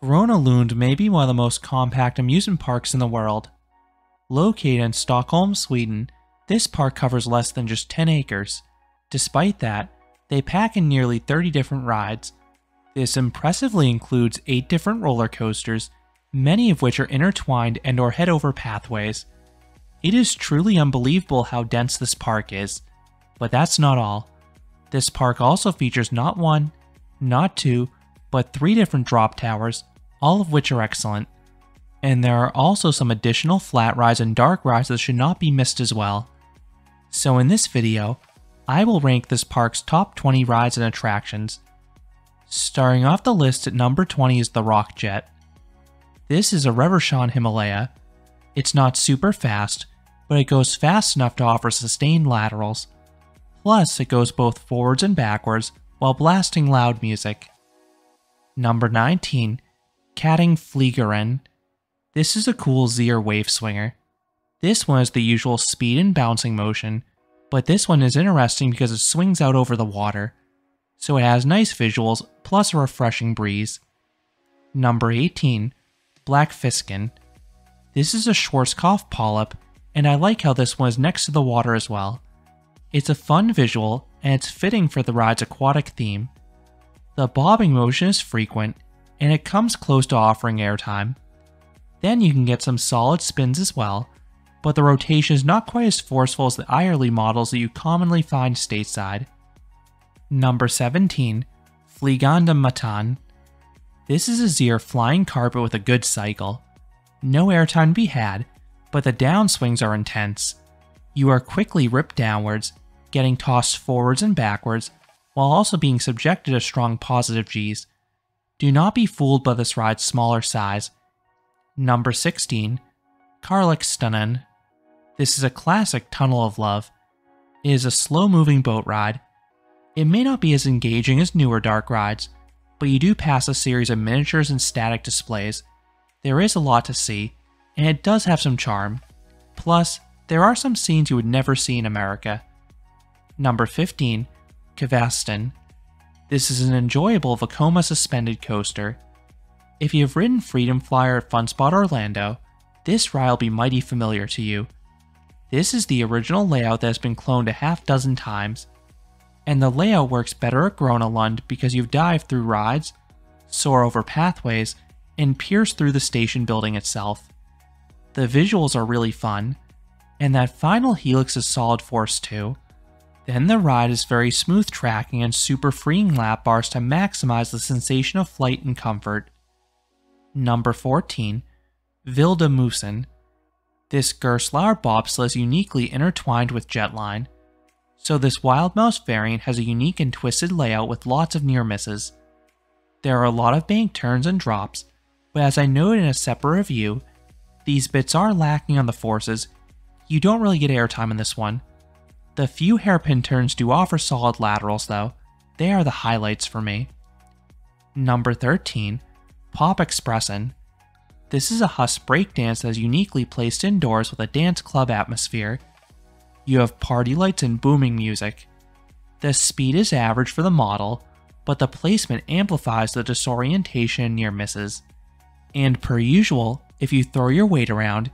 Grona Lund may be one of the most compact amusement parks in the world. Located in Stockholm, Sweden, this park covers less than just 10 acres. Despite that, they pack in nearly 30 different rides. This impressively includes 8 different roller coasters, many of which are intertwined and or head-over pathways. It is truly unbelievable how dense this park is. But that's not all. This park also features not 1, not 2, but 3 different drop towers, all of which are excellent. And there are also some additional flat rides and dark rides that should not be missed as well. So in this video, I will rank this park's top 20 rides and attractions. Starting off the list at number 20 is the Rock Jet. This is a Reverchon Himalaya. It's not super fast, but it goes fast enough to offer sustained laterals. Plus, it goes both forwards and backwards while blasting loud music. Number 19, Cuttingfliegeren. This is a cool Zier wave swinger. This one has the usual speed and bouncing motion, but this one is interesting because it swings out over the water, so it has nice visuals plus a refreshing breeze. Number 18, Blackfisken. This is a Schwarzkopf polyp, and I like how this one is next to the water as well. It's a fun visual, and it's fitting for the ride's aquatic theme. The bobbing motion is frequent, and it comes close to offering airtime. Then you can get some solid spins as well, but the rotation is not quite as forceful as the Eierly models that you commonly find stateside. Number 17, Fliegende Matan. This is a Zier flying carpet with a good cycle. No airtime to be had, but the downswings are intense. You are quickly ripped downwards, getting tossed forwards and backwards, while also being subjected to strong positive Gs. Do not be fooled by this ride's smaller size. Number 16, Karlekstunnen. This is a classic tunnel of love. It is a slow-moving boat ride. It may not be as engaging as newer dark rides, but you do pass a series of miniatures and static displays. There is a lot to see, and it does have some charm. Plus, there are some scenes you would never see in America. Number 15, Kovastin. This is an enjoyable Vekoma suspended coaster. If you have ridden Freedom Flyer at Funspot Orlando, this ride will be mighty familiar to you. This is the original layout that has been cloned a half dozen times, and the layout works better at Grona Lund because you've dived through rides, soar over pathways, and pierce through the station building itself. The visuals are really fun, and that final helix is solid force too. Then the ride is very smooth tracking and super freeing lap bars to maximize the sensation of flight and comfort. Number 14, Vilda Musin. This Gerstlauer bobsled is uniquely intertwined with Jetline, so this Wild Mouse variant has a unique and twisted layout with lots of near misses. There are a lot of bank turns and drops, but as I noted in a separate review, these bits are lacking on the forces. You don't really get airtime in this one. The few hairpin turns do offer solid laterals though. They are the highlights for me. Number 13, Pop Expressen. This is a Huss breakdance that is uniquely placed indoors with a dance club atmosphere. You have party lights and booming music. The speed is average for the model, but the placement amplifies the disorientation and near misses. And per usual, if you throw your weight around,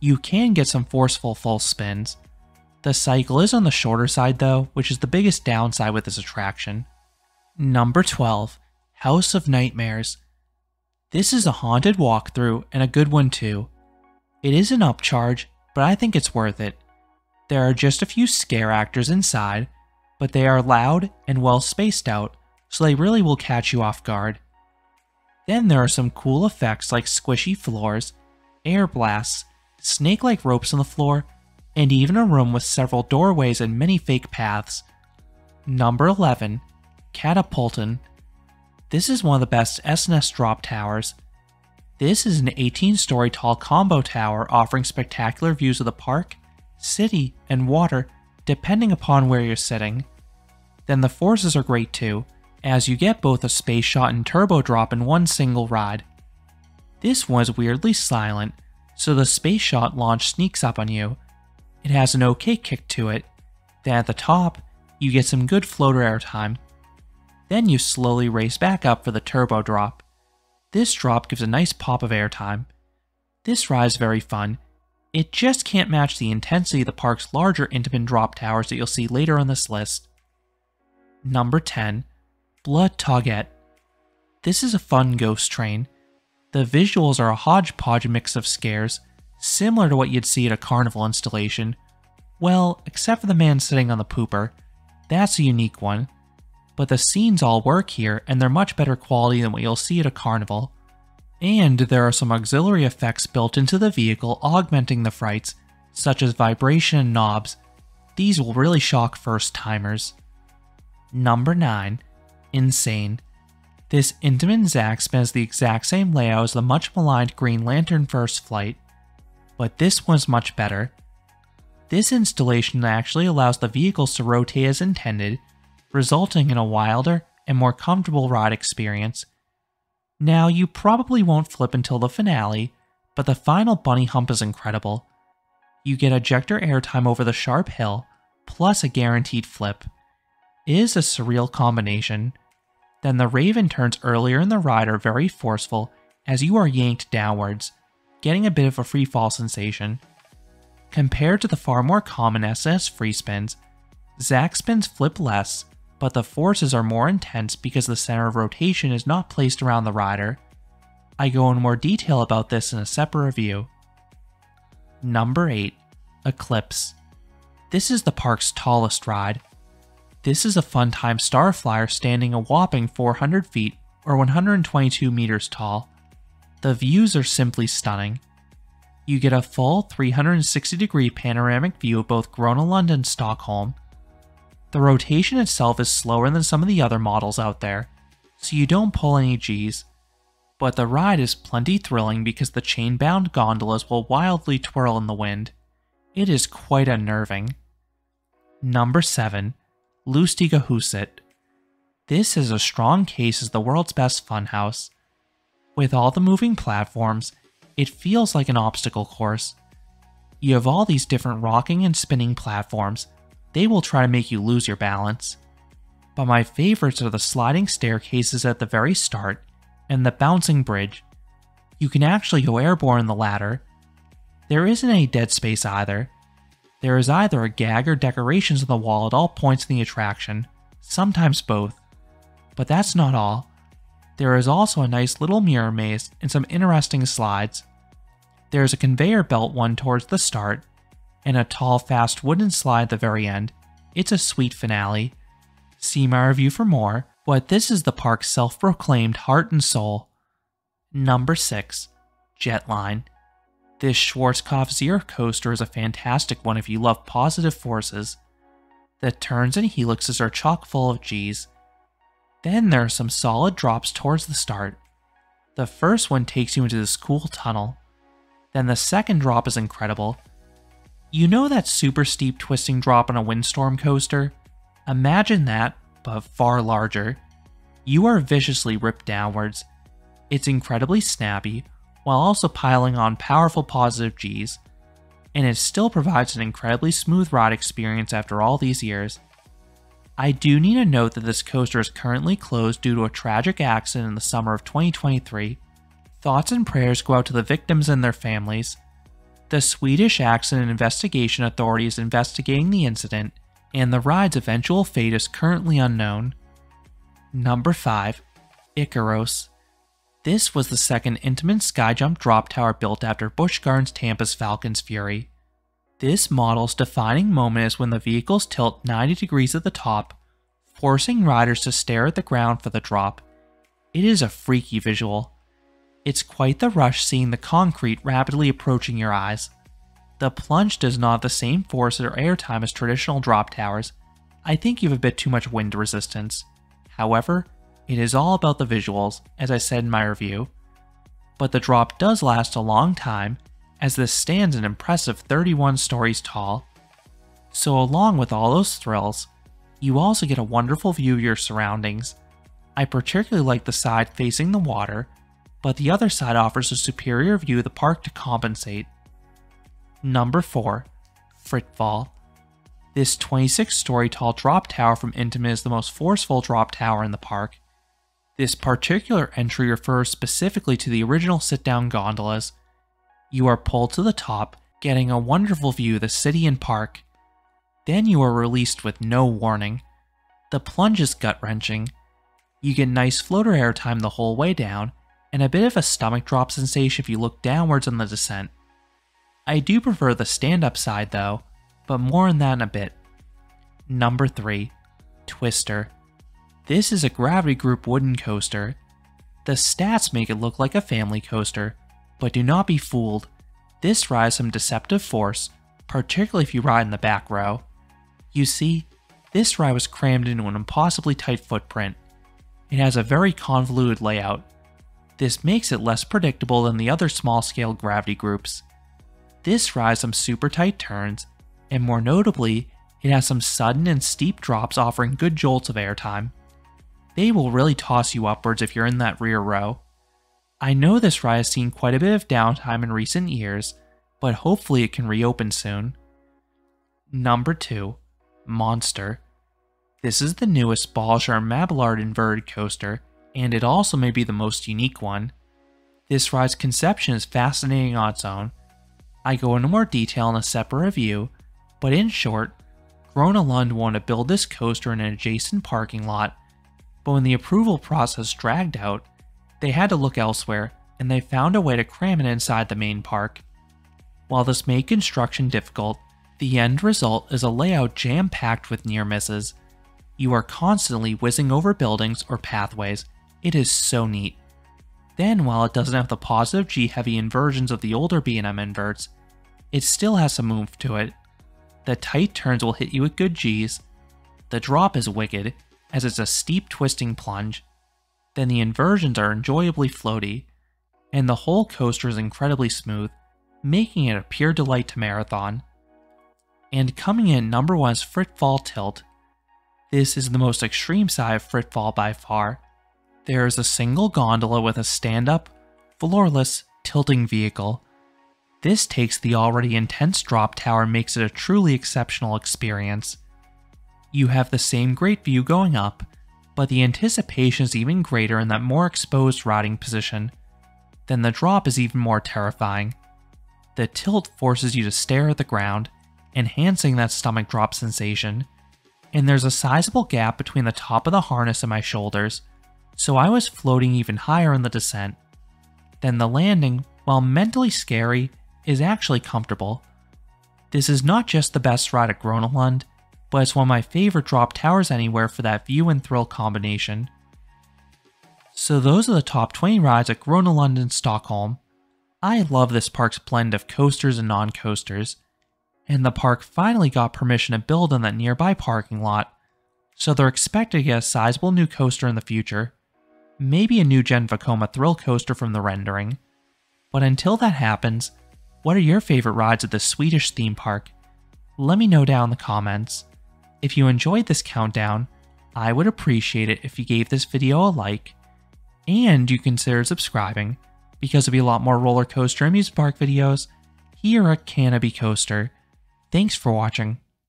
you can get some forceful full spins. The cycle is on the shorter side though, which is the biggest downside with this attraction. Number 12, House of Nightmares. This is a haunted walkthrough and a good one too. It is an upcharge, but I think it's worth it. There are just a few scare actors inside, but they are loud and well spaced out, so they really will catch you off guard. Then there are some cool effects like squishy floors, air blasts, snake-like ropes on the floor, and even a room with several doorways and many fake paths. Number 11, Catapultin. This is one of the best SNS drop towers. This is an 18-story tall combo tower offering spectacular views of the park, city, and water depending upon where you're sitting. Then the forces are great too, as you get both a space shot and turbo drop in one single ride. This one is weirdly silent, so the space shot launch sneaks up on you. It has an okay kick to it. Then at the top, you get some good floater airtime. Then you slowly race back up for the turbo drop. This drop gives a nice pop of airtime. This ride is very fun. It just can't match the intensity of the park's larger Enderman drop towers that you'll see later on this list. Number 10. Blood Toggette. This is a fun ghost train. The visuals are a hodgepodge mix of scares, similar to what you'd see at a carnival installation. Well, except for the man sitting on the pooper. That's a unique one. But the scenes all work here, and they're much better quality than what you'll see at a carnival. And there are some auxiliary effects built into the vehicle augmenting the frights, such as vibration and knobs. These will really shock first-timers. Number 9. Insane. This Enderman Zack spans the exact same layout as the much maligned Green Lantern First Flight, but this one's much better. This installation actually allows the vehicles to rotate as intended, resulting in a wilder and more comfortable ride experience. Now, you probably won't flip until the finale, but the final bunny hump is incredible. You get ejector airtime over the sharp hill, plus a guaranteed flip. It is a surreal combination. Then the Raven turns earlier in the ride are very forceful as you are yanked downwards, getting a bit of a free fall sensation. Compared to the far more common SS free spins, Zack spins flip less, but the forces are more intense because the center of rotation is not placed around the rider. I go in more detail about this in a separate review. Number 8. Eclipse. This is the park's tallest ride. This is a fun-time star flyer standing a whopping 400 feet or 122 meters tall. The views are simply stunning. You get a full 360-degree panoramic view of both Grona Lund and Stockholm. The rotation itself is slower than some of the other models out there, so you don't pull any Gs. But the ride is plenty thrilling because the chain-bound gondolas will wildly twirl in the wind. It is quite unnerving. Number 7. Lucica. This is a strong case as the world's best funhouse. With all the moving platforms, it feels like an obstacle course. You have all these different rocking and spinning platforms. They will try to make you lose your balance. But my favorites are the sliding staircases at the very start and the bouncing bridge. You can actually go airborne in the latter. There isn't any dead space either. There is either a gag or decorations on the wall at all points in the attraction, sometimes both. But that's not all. There is also a nice little mirror maze and some interesting slides. There is a conveyor belt one towards the start, and a tall fast wooden slide at the very end. It's a sweet finale. See my review for more, but this is the park's self-proclaimed heart and soul. Number 6. Jetline. This Schwarzkopf Zero coaster is a fantastic one if you love positive forces. The turns and helixes are chock full of Gs. Then there are some solid drops towards the start. The first one takes you into this cool tunnel. Then the second drop is incredible. You know that super steep twisting drop on a windstorm coaster? Imagine that, but far larger. You are viciously ripped downwards. It's incredibly snappy, while also piling on powerful positive Gs, and it still provides an incredibly smooth ride experience after all these years. I do need to note that this coaster is currently closed due to a tragic accident in the summer of 2023. Thoughts and prayers go out to the victims and their families. The Swedish Accident Investigation Authority is investigating the incident, and the ride's eventual fate is currently unknown. Number 5. Icarus. This was the second Enderman Skyjump drop tower built after Busch Gardens Tampa's Falcon's Fury. This model's defining moment is when the vehicles tilt 90 degrees at the top, forcing riders to stare at the ground for the drop. It is a freaky visual. It's quite the rush seeing the concrete rapidly approaching your eyes. The plunge does not have the same force or airtime as traditional drop towers. I think you have a bit too much wind resistance. However, it is all about the visuals, as I said in my review. But the drop does last a long time, as this stands an impressive 31 stories tall. So along with all those thrills, you also get a wonderful view of your surroundings. I particularly like the side facing the water, but the other side offers a superior view of the park to compensate. Number 4. Fritfall. This 26-story tall drop tower from Enderman is the most forceful drop tower in the park. This particular entry refers specifically to the original sit-down gondolas. You are pulled to the top, getting a wonderful view of the city and park. Then you are released with no warning. The plunge is gut-wrenching. You get nice floater airtime the whole way down, and a bit of a stomach drop sensation if you look downwards on the descent. I do prefer the stand-up side though, but more on that in a bit. Number 3. Twister. This is a gravity group wooden coaster. The stats make it look like a family coaster, but do not be fooled. This ride has some deceptive force, particularly if you ride in the back row. You see, this ride was crammed into an impossibly tight footprint. It has a very convoluted layout. This makes it less predictable than the other small-scale gravity groups. This ride has some super tight turns, and more notably, it has some sudden and steep drops offering good jolts of airtime. They will really toss you upwards if you're in that rear row. I know this ride has seen quite a bit of downtime in recent years, but hopefully it can reopen soon. Number 2. Monster. This is the newest Balshar Mabillard inverted coaster, and it also may be the most unique one. This ride's conception is fascinating on its own. I go into more detail in a separate review, but in short, Grona Lund wanted to build this coaster in an adjacent parking lot, but when the approval process dragged out, they had to look elsewhere, and they found a way to cram it inside the main park. While this made construction difficult, the end result is a layout jam-packed with near misses. You are constantly whizzing over buildings or pathways. It is so neat. Then, while it doesn't have the positive G-heavy inversions of the older B&M inverts, it still has some oomph to it. The tight turns will hit you with good Gs. The drop is wicked, as it's a steep twisting plunge. Then the inversions are enjoyably floaty, and the whole coaster is incredibly smooth, making it a pure delight to marathon. And coming in number 1 is Frickfall Tilt. This is the most extreme side of Fritfall by far. There is a single gondola with a stand-up, floorless, tilting vehicle. This takes the already intense drop tower and makes it a truly exceptional experience. You have the same great view going up, but the anticipation is even greater in that more exposed riding position. Then the drop is even more terrifying. The tilt forces you to stare at the ground, enhancing that stomach drop sensation, and there's a sizable gap between the top of the harness and my shoulders, so I was floating even higher in the descent. Then the landing, while mentally scary, is actually comfortable. This is not just the best ride at Grona Lund, but it's one of my favorite drop towers anywhere for that view and thrill combination. So those are the top 20 rides at Grona Lund in Stockholm. I love this park's blend of coasters and non-coasters, and the park finally got permission to build in that nearby parking lot, so they're expected to get a sizable new coaster in the future. Maybe a new Gen Vekoma thrill coaster from the rendering. But until that happens, what are your favorite rides at this Swedish theme park? Let me know down in the comments. If you enjoyed this countdown, I would appreciate it if you gave this video a like, and you consider subscribing, because there'll be a lot more roller coaster and amusement park videos here at Canopy Coaster. Thanks for watching.